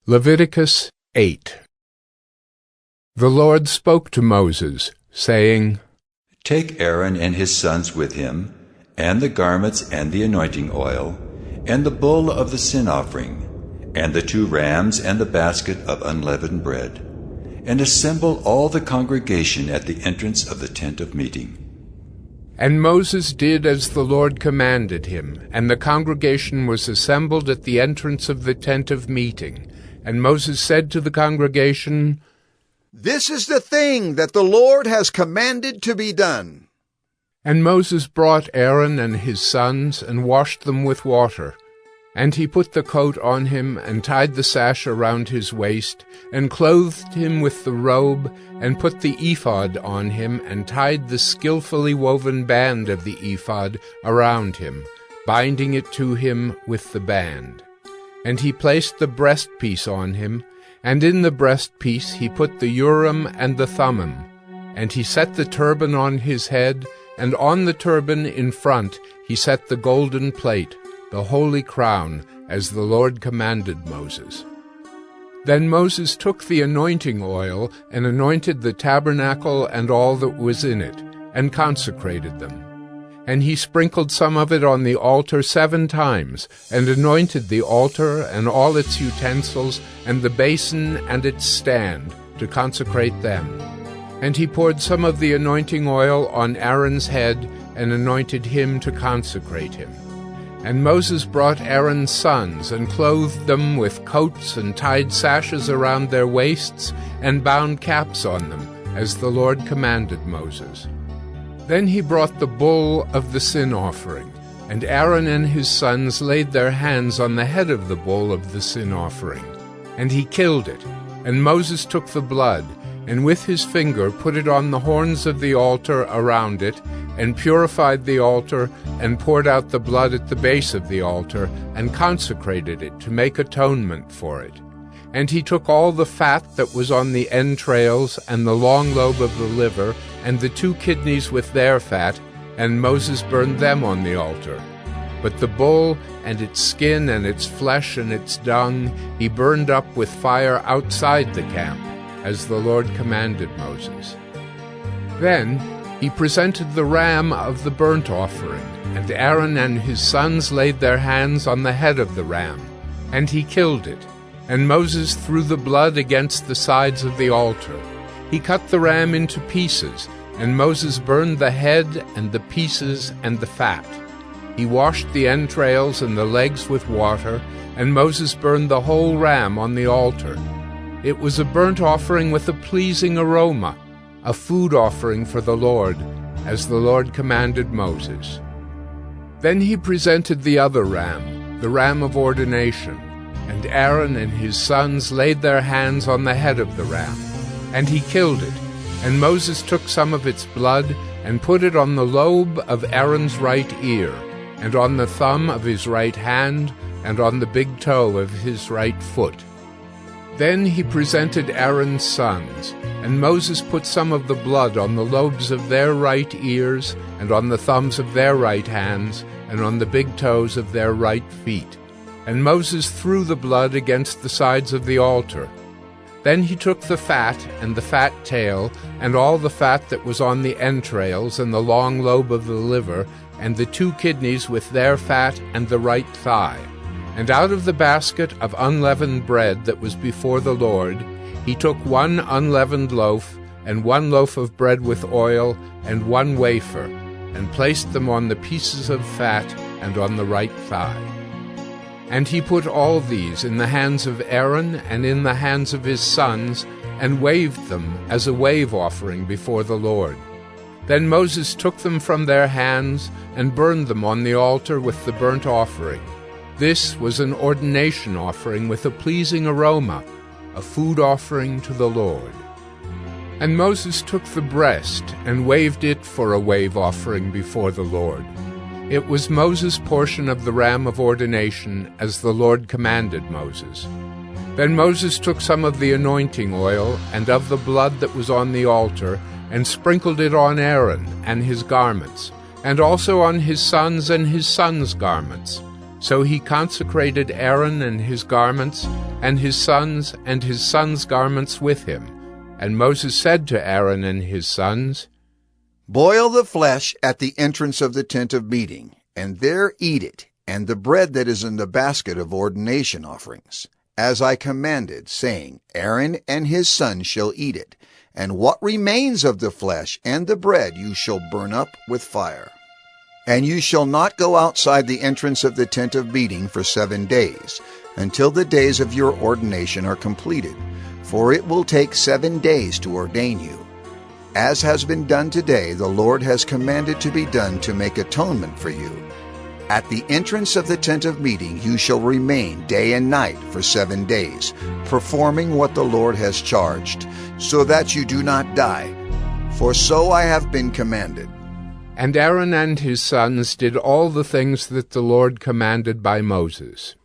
Leviticus 8. The Lord spoke to Moses, saying, Take Aaron and his sons with him, and the garments and the anointing oil, and the bull of the sin offering, and the 2 rams and the basket of unleavened bread, and assemble all the congregation at the entrance of the tent of meeting. And Moses did as the Lord commanded him, and the congregation was assembled at the entrance of the tent of meeting. And Moses said to the congregation, This is the thing that the Lord has commanded to be done. And Moses brought Aaron and his sons, and washed them with water. And he put the coat on him, and tied the sash around his waist, and clothed him with the robe, and put the ephod on him, and tied the skillfully woven band of the ephod around him, binding it to him with the band. And he placed the breastpiece on him, and in the breastpiece he put the Urim and the Thummim. And he set the turban on his head, and on the turban in front he set the golden plate, the holy crown, as the Lord commanded Moses. Then Moses took the anointing oil, and anointed the tabernacle and all that was in it, and consecrated them. And he sprinkled some of it on the altar 7 times, and anointed the altar and all its utensils, and the basin and its stand, to consecrate them. And he poured some of the anointing oil on Aaron's head, and anointed him to consecrate him. And Moses brought Aaron's sons, and clothed them with coats, and tied sashes around their waists, and bound caps on them, as the Lord commanded Moses. Then he brought the bull of the sin offering, and Aaron and his sons laid their hands on the head of the bull of the sin offering. And he killed it, and Moses took the blood, and with his finger put it on the horns of the altar around it, and purified the altar, and poured out the blood at the base of the altar, and consecrated it to make atonement for it. And he took all the fat that was on the entrails, and the long lobe of the liver, and the 2 kidneys with their fat, and Moses burned them on the altar. But the bull, and its skin, and its flesh, and its dung, he burned up with fire outside the camp, as the Lord commanded Moses. Then he presented the ram of the burnt offering, and Aaron and his sons laid their hands on the head of the ram, and he killed it. And Moses threw the blood against the sides of the altar. He cut the ram into pieces, and Moses burned the head and the pieces and the fat. He washed the entrails and the legs with water, and Moses burned the whole ram on the altar. It was a burnt offering with a pleasing aroma, a food offering for the Lord, as the Lord commanded Moses. Then he presented the other ram, the ram of ordination, and Aaron and his sons laid their hands on the head of the ram. And he killed it, and Moses took some of its blood, and put it on the lobe of Aaron's right ear, and on the thumb of his right hand, and on the big toe of his right foot. Then he presented Aaron's sons, and Moses put some of the blood on the lobes of their right ears, and on the thumbs of their right hands, and on the big toes of their right feet. And Moses threw the blood against the sides of the altar. Then he took the fat, and the fat tail, and all the fat that was on the entrails, and the long lobe of the liver, and the 2 kidneys with their fat, and the right thigh. And out of the basket of unleavened bread that was before the Lord, he took 1 unleavened loaf, and 1 loaf of bread with oil, and 1 wafer, and placed them on the pieces of fat, and on the right thigh. And he put all these in the hands of Aaron and in the hands of his sons, and waved them as a wave offering before the Lord. Then Moses took them from their hands, and burned them on the altar with the burnt offering. This was an ordination offering with a pleasing aroma, a food offering to the Lord. And Moses took the breast, and waved it for a wave offering before the Lord. It was Moses' portion of the ram of ordination, as the Lord commanded Moses. Then Moses took some of the anointing oil, and of the blood that was on the altar, and sprinkled it on Aaron and his garments, and also on his sons and his sons' garments. So he consecrated Aaron and his garments, and his sons garments with him. And Moses said to Aaron and his sons, Boil the flesh at the entrance of the tent of meeting, and there eat it, and the bread that is in the basket of ordination offerings, as I commanded, saying, Aaron and his sons shall eat it, and what remains of the flesh and the bread you shall burn up with fire. And you shall not go outside the entrance of the tent of meeting for 7 days, until the days of your ordination are completed, for it will take 7 days to ordain you. As has been done today, the Lord has commanded to be done to make atonement for you. At the entrance of the tent of meeting you shall remain day and night for 7 days, performing what the Lord has charged, so that you do not die. For so I have been commanded. And Aaron and his sons did all the things that the Lord commanded by Moses.